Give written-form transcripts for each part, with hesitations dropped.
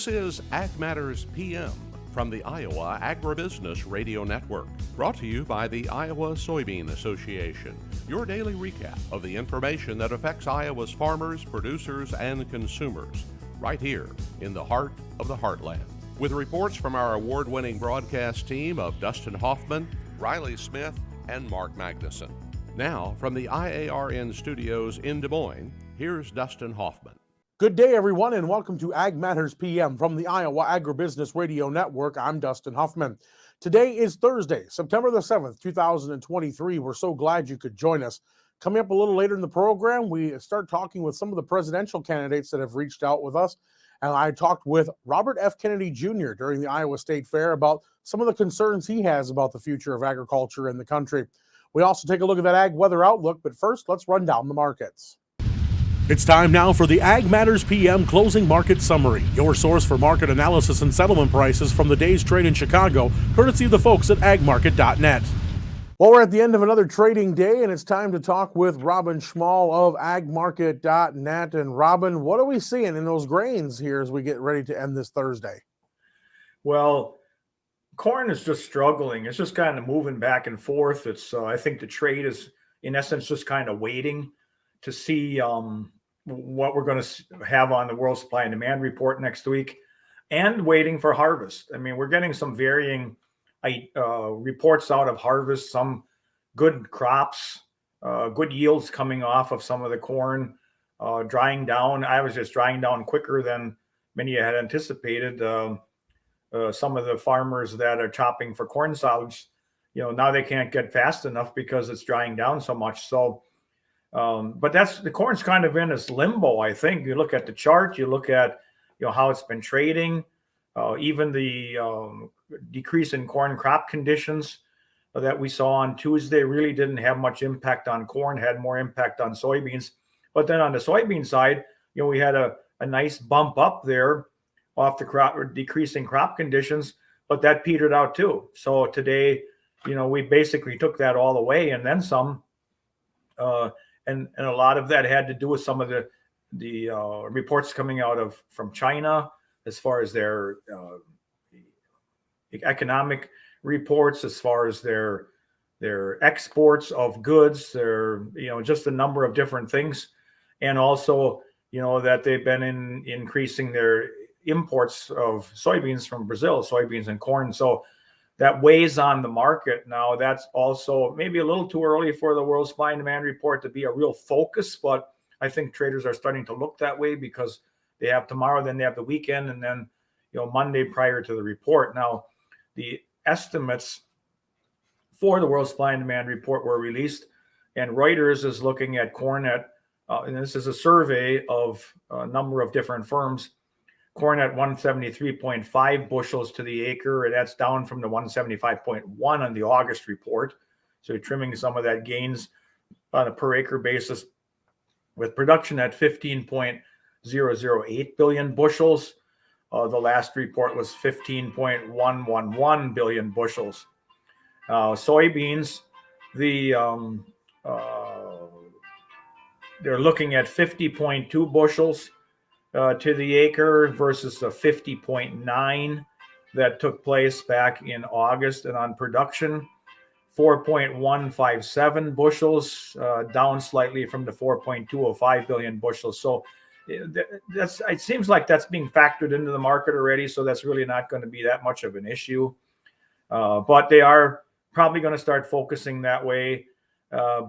This is Ag Matters PM from the Iowa Agribusiness Radio Network, brought to you by the Iowa Soybean Association, your daily recap of the information that affects Iowa's farmers, producers, and consumers, right here in the heart of the heartland. With reports from our award-winning broadcast team of Dustin Hoffman, Riley Smith, and Mark Magnuson. Now, from the IARN studios in Des Moines, here's Dustin Hoffman. Good day, everyone, and welcome to Ag Matters PM from the Iowa Agribusiness Radio Network. I'm Dustin Hoffman. Today is Thursday, September the 7th, 2023. We're so glad you could join us. Coming up a little later in the program, we start talking with some of the presidential candidates that have reached out with us. And I talked with Robert F. Kennedy Jr. during the Iowa State Fair about some of the concerns he has about the future of agriculture in the country. We also take a look at that ag weather outlook, but first, let's run down the markets. It's time now for the Ag Matters PM Closing Market Summary, your source for market analysis and settlement prices from the day's trade in Chicago, courtesy of the folks at agmarket.net. Well, we're at the end of another trading day, and it's time to talk with Robin Schmall of agmarket.net. And Robin, what are we seeing in those grains here as we get ready to end this Thursday? Well, corn is just struggling. It's just kind of moving back and forth. It's I think the trade is, in essence, just kind of waiting to see what we're going to have on the world supply and demand report next week, and waiting for harvest. I mean, we're getting some varying reports out of harvest, some good crops, good yields coming off of some of the corn, drying down. I was just drying down quicker than many had anticipated. Some of the farmers that are chopping for corn solids, now they can't get fast enough because it's drying down so much. So, but the corn's kind of in this limbo, I think. You look at the chart, you look at how it's been trading, even the decrease in corn crop conditions that we saw on Tuesday really didn't have much impact on corn, had more impact on soybeans. But then on the soybean side, we had a nice bump up there off the crop, or decreasing crop conditions, but that petered out too. So today, we basically took that all away and then some. And a lot of that had to do with some of the reports coming out from China as far as their economic reports, as far as their exports of goods, their just a number of different things, and also that they've been increasing their imports of soybeans from Brazil, soybeans and corn. So that weighs on the market. Now, that's also maybe a little too early for the world supply and demand report to be a real focus, but I think traders are starting to look that way because they have tomorrow, then they have the weekend, and then Monday prior to the report. Now, the estimates for the world supply and demand report were released, and Reuters is looking at corn at, and this is a survey of a number of different firms, corn at 173.5 bushels to the acre, and that's down from the 175.1 on the August report. So you're trimming some of that gains on a per acre basis, with production at 15.008 billion bushels. The last report was 15.111 billion bushels. Soybeans, they're looking at 50.2 bushels to the acre versus the 50.9 that took place back in August. And on production, 4.157 bushels, down slightly from the 4.205 billion bushels. So it seems like that's being factored into the market already. So that's really not going to be that much of an issue. But they are probably going to start focusing that way. The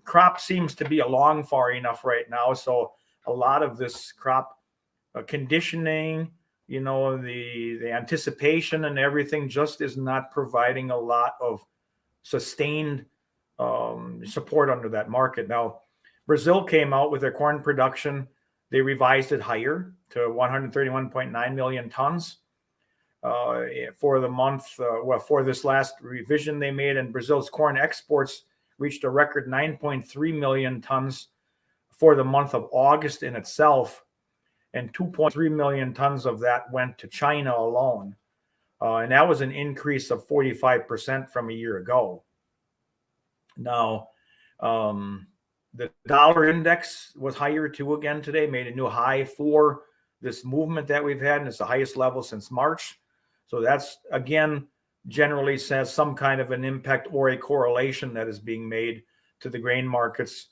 crop seems to be along far enough right now. So a lot of this crop conditioning, the anticipation and everything just is not providing a lot of sustained support under that market. Now, Brazil came out with their corn production. They revised it higher to 131.9 million tons. For the month, for this last revision they made, and Brazil's corn exports reached a record 9.3 million tons for the month of August in itself, and 2.3 million tons of that went to China alone. And that was an increase of 45% from a year ago. Now, The dollar index was higher too again today, made a new high for this movement that we've had, and it's the highest level since March. So that's, again, generally says some kind of an impact or a correlation that is being made to the grain markets,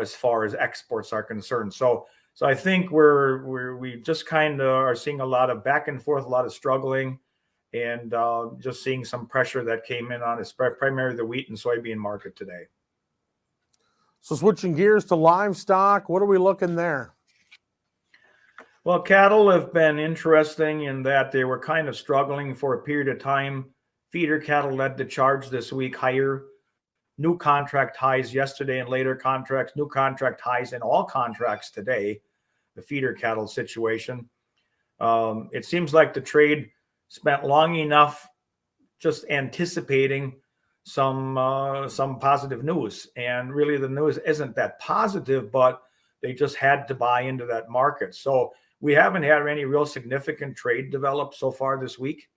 as far as exports are concerned. So I think we just kind of are seeing a lot of back and forth, a lot of struggling, and just seeing some pressure that came in on primarily the wheat and soybean market today. So switching gears to livestock, what are we looking there? Well, cattle have been interesting in that they were kind of struggling for a period of time. Feeder cattle led the charge this week higher. New contract highs yesterday and later contracts, new contract highs in all contracts today, the feeder cattle situation. It seems like the trade spent long enough just anticipating some positive news. And really the news isn't that positive, but they just had to buy into that market. So we haven't had any real significant trade develop so far this week.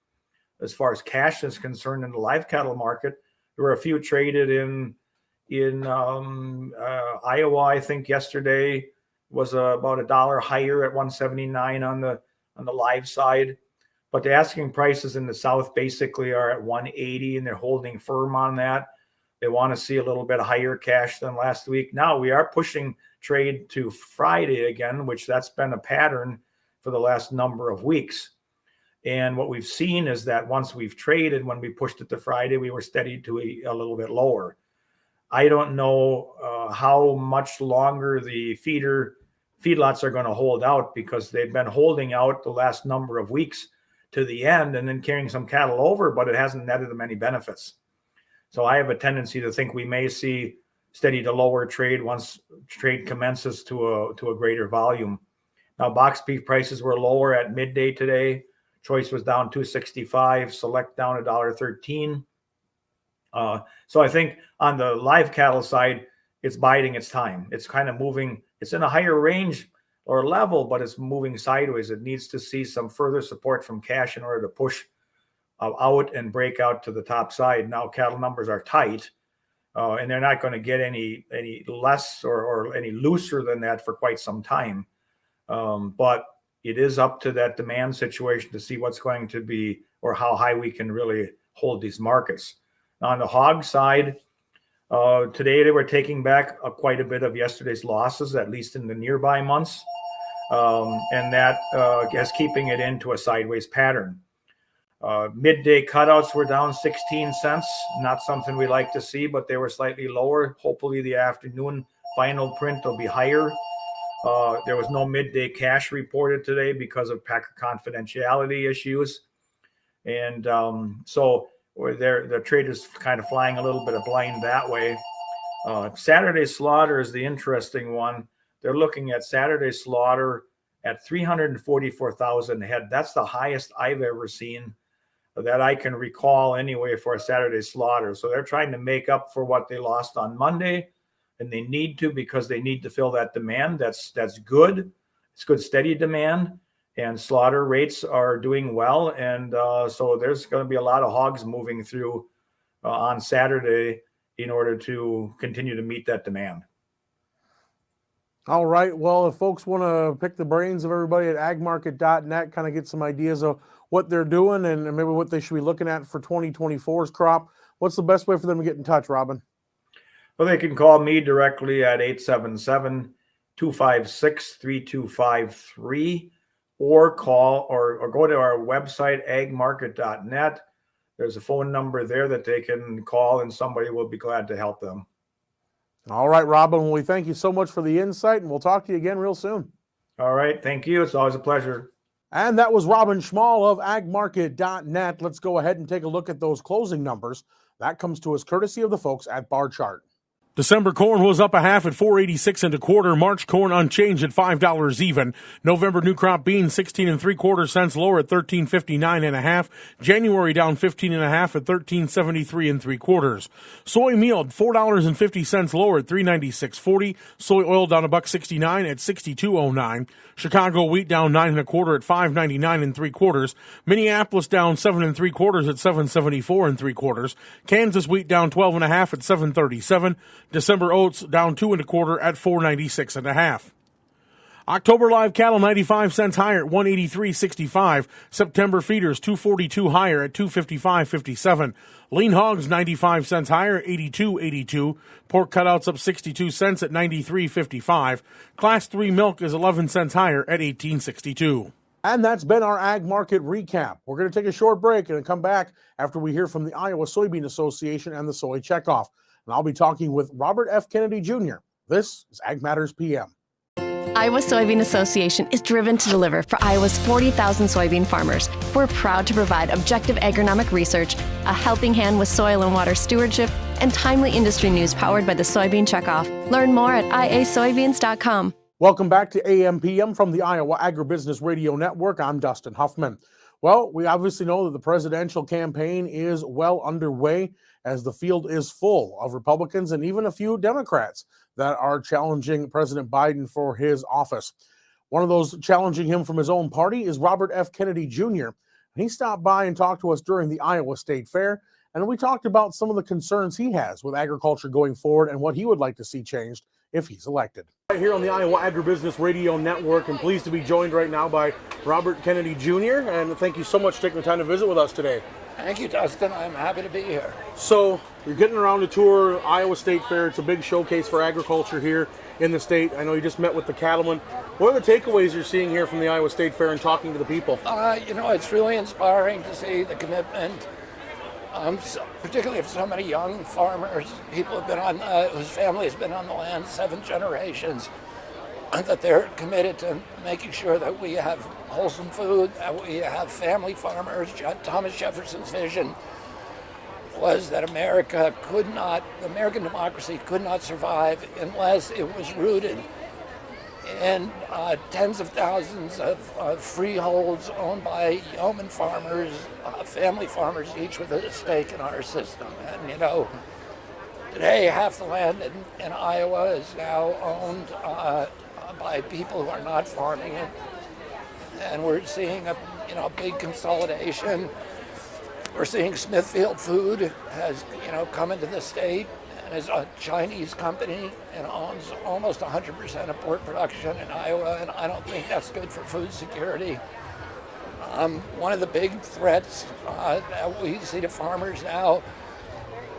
As far as cash is concerned in the live cattle market, there were a few traded in Iowa. I think yesterday was about $1 higher at 179 on the live side. But the asking prices in the South basically are at 180, and they're holding firm on that. They want to see a little bit higher cash than last week. Now we are pushing trade to Friday again, which that's been a pattern for the last number of weeks. And what we've seen is that once we've traded, when we pushed it to Friday, we were steady to a little bit lower. I don't know how much longer the feedlots are going to hold out, because they've been holding out the last number of weeks to the end and then carrying some cattle over, but it hasn't netted them any benefits. So I have a tendency to think we may see steady to lower trade once trade commences to a greater volume. Now, box beef prices were lower at midday today. Choice was down $2.65, select down $1.13. So I think on the live cattle side, it's biding its time. It's kind of moving. It's in a higher range or level, but it's moving sideways. It needs to see some further support from cash in order to push out and break out to the top side. Now cattle numbers are tight, and they're not going to get any less or any looser than that for quite some time. But it is up to that demand situation to see what's going to be, or how high we can really hold these markets. Now, on the hog side, today they were taking back quite a bit of yesterday's losses, at least in the nearby months, and that is keeping it into a sideways pattern. Midday cutouts were down 16 cents, not something we like to see, but they were slightly lower. Hopefully the afternoon final print will be higher. There was no midday cash reported today because of packer confidentiality issues. And so the traders kind of flying a little bit of blind that way. Saturday slaughter is the interesting one. They're looking at Saturday slaughter at 344,000 head. That's the highest I've ever seen that I can recall anyway for a Saturday slaughter. So they're trying to make up for what they lost on Monday, and they need to, because they need to fill that demand. That's good. It's good, steady demand, and slaughter rates are doing well. And so there's going to be a lot of hogs moving through on Saturday in order to continue to meet that demand. All right. Well, if folks want to pick the brains of everybody at agmarket.net, kind of get some ideas of what they're doing and maybe what they should be looking at for 2024's crop, what's the best way for them to get in touch, Robin? Well, they can call me directly at 877-256-3253, or call or go to our website, agmarket.net. There's a phone number there that they can call, and somebody will be glad to help them. All right, Robin. Well, we thank you so much for the insight, and we'll talk to you again real soon. All right. Thank you. It's always a pleasure. And that was Robin Schmall of agmarket.net. Let's go ahead and take a look at those closing numbers. That comes to us courtesy of the folks at Bar Chart. December corn was up a half at $4.86 1/4. March corn unchanged at $5 even. November new crop beans 16 3/4 cents lower at $13.59 1/2. January down 15 1/2 at $13.73 3/4. Soy meal $4.50 lower at $3.9640. Soy oil down $1.69 at $62.09. Chicago wheat down 9 1/4 at $5.99 3/4. Minneapolis down 7 3/4 at $7.74 3/4. Kansas wheat down 12 1/2 at $7.37. December oats down 2 1/4 at $4.96 1/2. October live cattle 95 cents higher at 183.65. September feeders 242 higher at 255.57. Lean hogs 95 cents higher at 82.82. Pork cutouts up 62 cents at 93.55. Class 3 milk is 11 cents higher at 18.62. And that's been our ag market recap. We're going to take a short break and come back after we hear from the Iowa Soybean Association and the Soy Checkoff. And I'll be talking with Robert F. Kennedy Jr. This is Ag Matters PM. Iowa Soybean Association is driven to deliver for Iowa's 40,000 soybean farmers. We're proud to provide objective agronomic research, a helping hand with soil and water stewardship, and timely industry news powered by the Soybean Checkoff. Learn more at iasoybeans.com. Welcome back to AM/PM from the Iowa Agribusiness Radio Network. I'm Dustin Huffman. Well, we obviously know that the presidential campaign is well underway as the field is full of Republicans and even a few Democrats that are challenging President Biden for his office. One of those challenging him from his own party is Robert F. Kennedy Jr. He stopped by and talked to us during the Iowa State Fair, and we talked about some of the concerns he has with agriculture going forward and what he would like to see changed if he's elected. Right here on the Iowa Agribusiness Radio Network, and pleased to be joined right now by Robert Kennedy Jr., and thank you so much for taking the time to visit with us today. Thank you, Dustin. I'm happy to be here. So you're getting around to tour Iowa State Fair. It's a big showcase for agriculture here in the state. I know you just met with the cattlemen. What are the takeaways you're seeing here from the Iowa State Fair and talking to the people? It's really inspiring to see the commitment, particularly of so many young farmers. People have been on, whose family has been on the land 7 generations, and that they're committed to making sure that we have wholesome food, that we have family farmers. Thomas Jefferson's vision was that American democracy could not survive unless it was rooted in tens of thousands of freeholds owned by yeoman farmers, family farmers, each with a stake in our system. And today half the land in Iowa is now owned by people who are not farming it, and we're seeing a big consolidation. We're seeing Smithfield Food has come into the state and is a Chinese company and owns almost 100% of pork production in Iowa, and I don't think that's good for food security. One of the big threats that we see to farmers now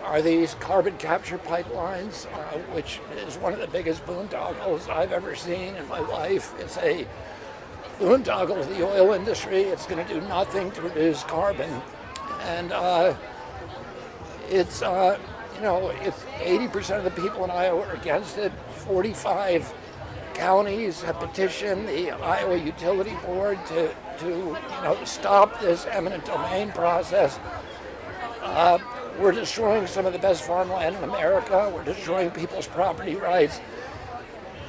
are these carbon capture pipelines, which is one of the biggest boondoggles I've ever seen in my life. It's a boondoggle of the oil industry. It's going to do nothing to reduce carbon. And it's 80% of the people in Iowa are against it. 45 counties have petitioned the Iowa Utility Board to stop this eminent domain process. We're destroying some of the best farmland in America. We're destroying people's property rights.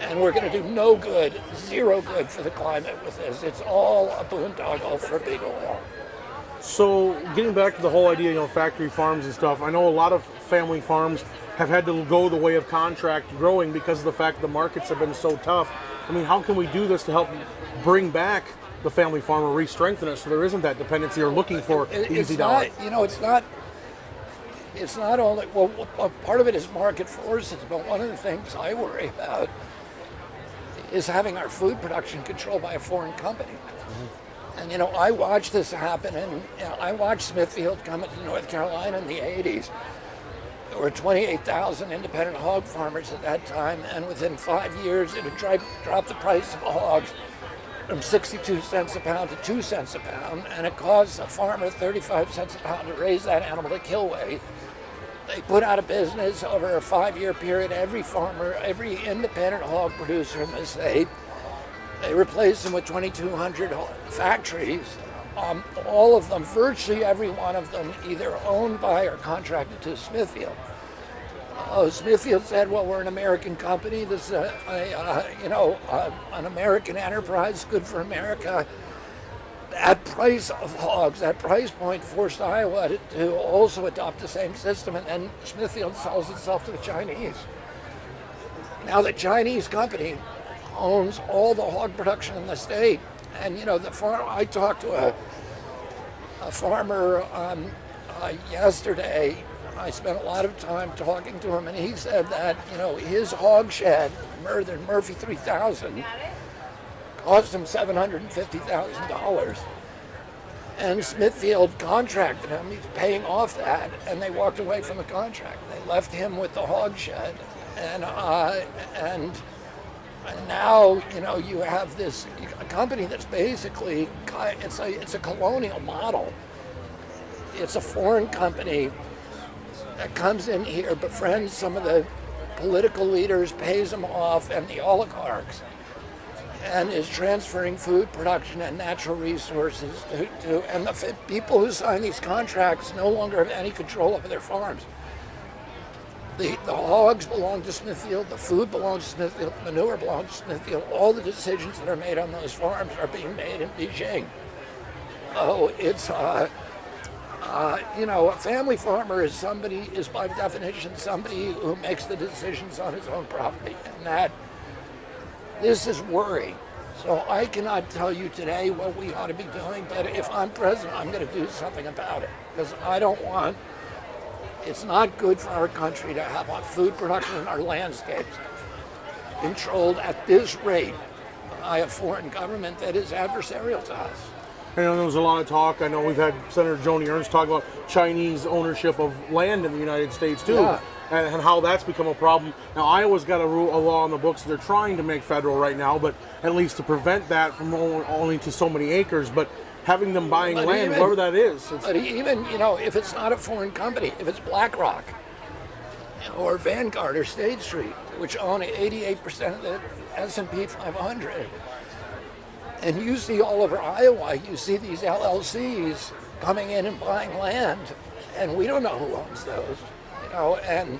And we're going to do no good, zero good for the climate with this. It's all a boondoggle for big oil. So getting back to the whole idea, factory farms and stuff, I know a lot of family farms have had to go the way of contract growing because of the fact the markets have been so tough. I mean, how can we do this to help bring back the family farm or re-strengthen it so there isn't that dependency or looking for easy dollars? It's not only, part of it is market forces, but one of the things I worry about is having our food production controlled by a foreign company. Mm-hmm. And, I watched this happen, and I watched Smithfield come into North Carolina in the 80s. There were 28,000 independent hog farmers at that time, and within 5 years, it had dropped the price of hogs from 62 cents a pound to 2 cents a pound, and it costs a farmer 35 cents a pound to raise that animal to kill weight. They put out of business over a 5-year period every farmer, every independent hog producer in the state. They replaced them with 2,200 factories. All of them, virtually every one of them, either owned by or contracted to Smithfield. Smithfield said, well, we're an American company. This is an American enterprise, good for America. That price of hogs, that price point forced Iowa to also adopt the same system, and then Smithfield sells itself to the Chinese. Now the Chinese company owns all the hog production in the state, and I talked to a farmer yesterday, I spent a lot of time talking to him, and he said that, his hog shed, Murphy 3000, cost him $750,000. And Smithfield contracted him. He's paying off that, and they walked away from the contract. They left him with the hog shed, and now you have this a company that's basically it's a colonial model. It's a foreign company that comes in here, befriends some of the political leaders, pays them off, and the oligarchs, and is transferring food production and natural resources and the people who sign these contracts no longer have any control over their farms. The hogs belong to Smithfield, the food belongs to Smithfield, the manure belongs to Smithfield. All the decisions that are made on those farms are being made in Beijing. Oh, it's a family farmer is by definition somebody who makes the decisions on his own property, and that this is worrying. So I cannot tell you today what we ought to be doing, but if I'm president, I'm going to do something about it, because it's not good for our country to have our food production and our landscapes controlled at this rate by a foreign government that is adversarial to us. I know there was a lot of talk. I know we've had Senator Joni Ernst talk about Chinese ownership of land in the United States too, Yeah. and how that's become a problem. Now Iowa's got a law on the books they're trying to make federal right now, but at least to prevent that from only to so many acres. But having them buying land, wherever that is. But even, if it's not a foreign company, if it's BlackRock or Vanguard or State Street, which own 88% of the S&P 500, and you see all over Iowa, you see these LLCs coming in and buying land, and we don't know who owns those, and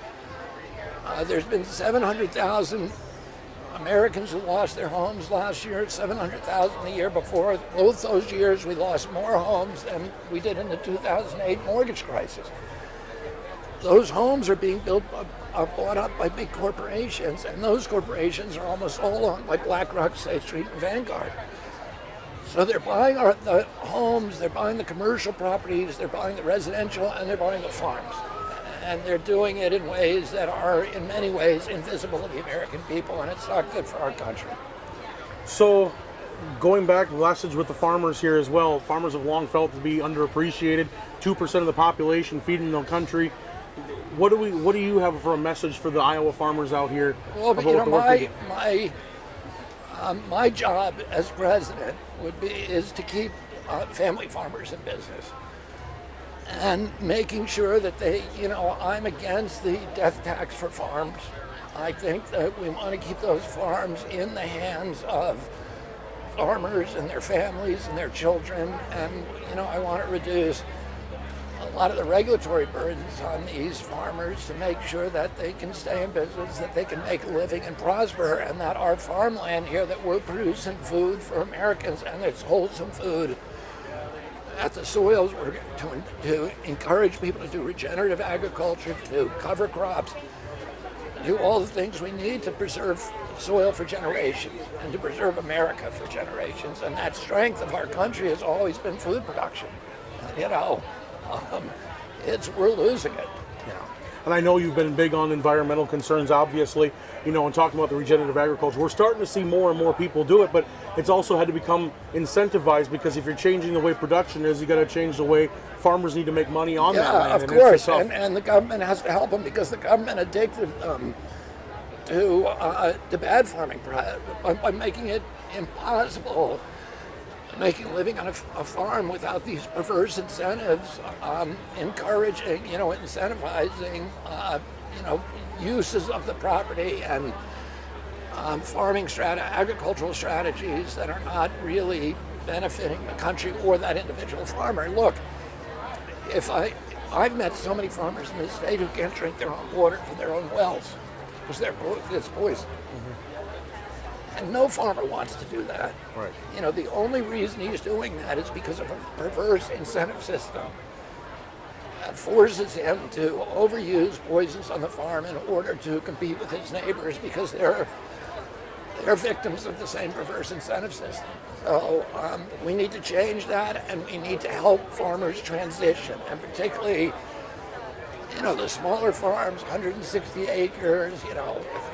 there's been 700,000 Americans who lost their homes last year, 700,000 the year before. Both those years we lost more homes than we did in the 2008 mortgage crisis. Those homes are being bought up by big corporations, and those corporations are almost all owned by BlackRock, State Street, and Vanguard. So they're buying the homes, they're buying the commercial properties, they're buying the residential, and they're buying the farms. And they're doing it in ways that are, in many ways, invisible to the American people, and it's not good for our country. So, going back, the message with the farmers here as well. Farmers have long felt to be underappreciated. 2% of the population feeding the country. What do you have for a message for the Iowa farmers out here? Well, but my job as president is to keep family farmers in business. And making sure that I'm against the death tax for farms. I think that we want to keep those farms in the hands of farmers and their families and their children. And, I want to reduce a lot of the regulatory burdens on these farmers to make sure that they can stay in business, that they can make a living and prosper, and that our farmland here, that we're producing food for Americans, and it's wholesome food, at the soils, we're to encourage people to do regenerative agriculture, to cover crops, do all the things we need to preserve soil for generations and to preserve America for generations. And that strength of our country has always been food production. We're losing it. Yeah. And I know you've been big on environmental concerns, obviously, and talking about the regenerative agriculture. We're starting to see more and more people do it, but it's also had to become incentivized, because if you're changing the way production is, you got to change the way farmers need to make money on that land. Yeah, of course, and the government has to help them, because the government addicted to bad farming by making it impossible, making a living on a farm without these perverse incentives, encouraging, incentivizing, uses of the property and agricultural strategies that are not really benefiting the country or that individual farmer. Look, I've met so many farmers in this state who can't drink their own water from their own wells because it's poison. Mm-hmm. And no farmer wants to do that. Right. The only reason he's doing that is because of a perverse incentive system that forces him to overuse poisons on the farm in order to compete with his neighbors, because they're they're victims of the same perverse incentive system. So we need to change that, and we need to help farmers transition, and particularly, the smaller farms, 160 acres,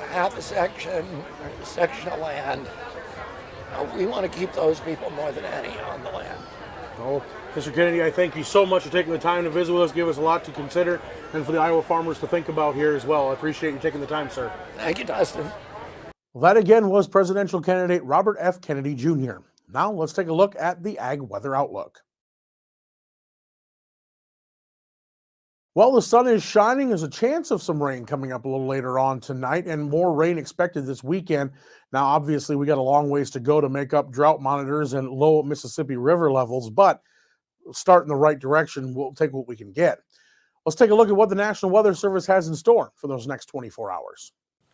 half a section of land. We want to keep those people more than any on the land. Oh, Mr. Kennedy, I thank you so much for taking the time to visit with us, give us a lot to consider, and for the Iowa farmers to think about here as well. I appreciate you taking the time, sir. Thank you, Dustin. Well, that again was presidential candidate Robert F. Kennedy Jr. Now let's take a look at the ag weather outlook. Well, the sun is shining. There's a chance of some rain coming up a little later on tonight, and more rain expected this weekend. Now, obviously, we got a long ways to go to make up drought monitors and low Mississippi River levels, but start in the right direction. We'll take what we can get. Let's take a look at what the National Weather Service has in store for those next 24 hours.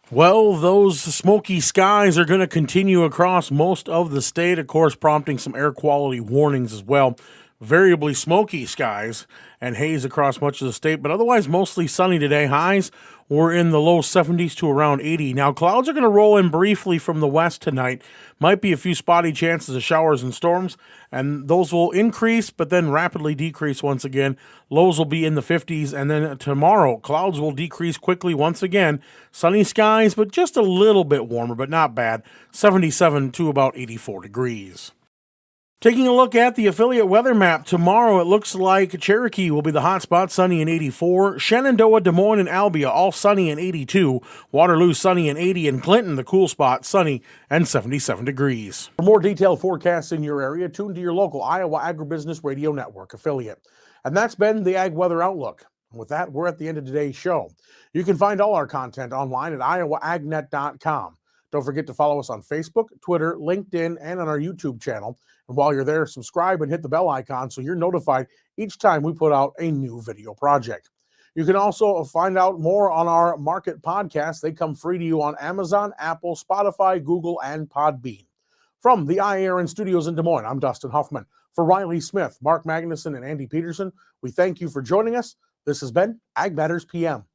Well, those smoky skies are going to continue across most of the state, of course, prompting some air quality warnings as well. Variably smoky skies and haze across much of the state, but otherwise mostly sunny today. Highs were in the low 70s to around 80. Now, clouds are going to roll in briefly from the west tonight. Might be a few spotty chances of showers and storms, and those will increase but then rapidly decrease once again. Lows will be in the 50s, and then tomorrow, clouds will decrease quickly once again. Sunny skies, but just a little bit warmer, but not bad. 77 to about 84 degrees. Taking a look at the affiliate weather map, tomorrow it looks like Cherokee will be the hot spot, sunny and 84. Shenandoah, Des Moines, and Albia, all sunny and 82. Waterloo, sunny and 80. And Clinton, the cool spot, sunny and 77 degrees. For more detailed forecasts in your area, tune to your local Iowa Agribusiness Radio Network affiliate. And that's been the Ag Weather Outlook. And with that, we're at the end of today's show. You can find all our content online at iowaagnet.com. Don't forget to follow us on Facebook, Twitter, LinkedIn, and on our YouTube channel. And while you're there, subscribe and hit the bell icon so you're notified each time we put out a new video project. You can also find out more on our market podcasts. They come free to you on Amazon, Apple, Spotify, Google, and Podbean. From the iARN studios in Des Moines, I'm Dustin Huffman. For Riley Smith, Mark Magnuson, and Andy Peterson, we thank you for joining us. This has been Ag Matters PM.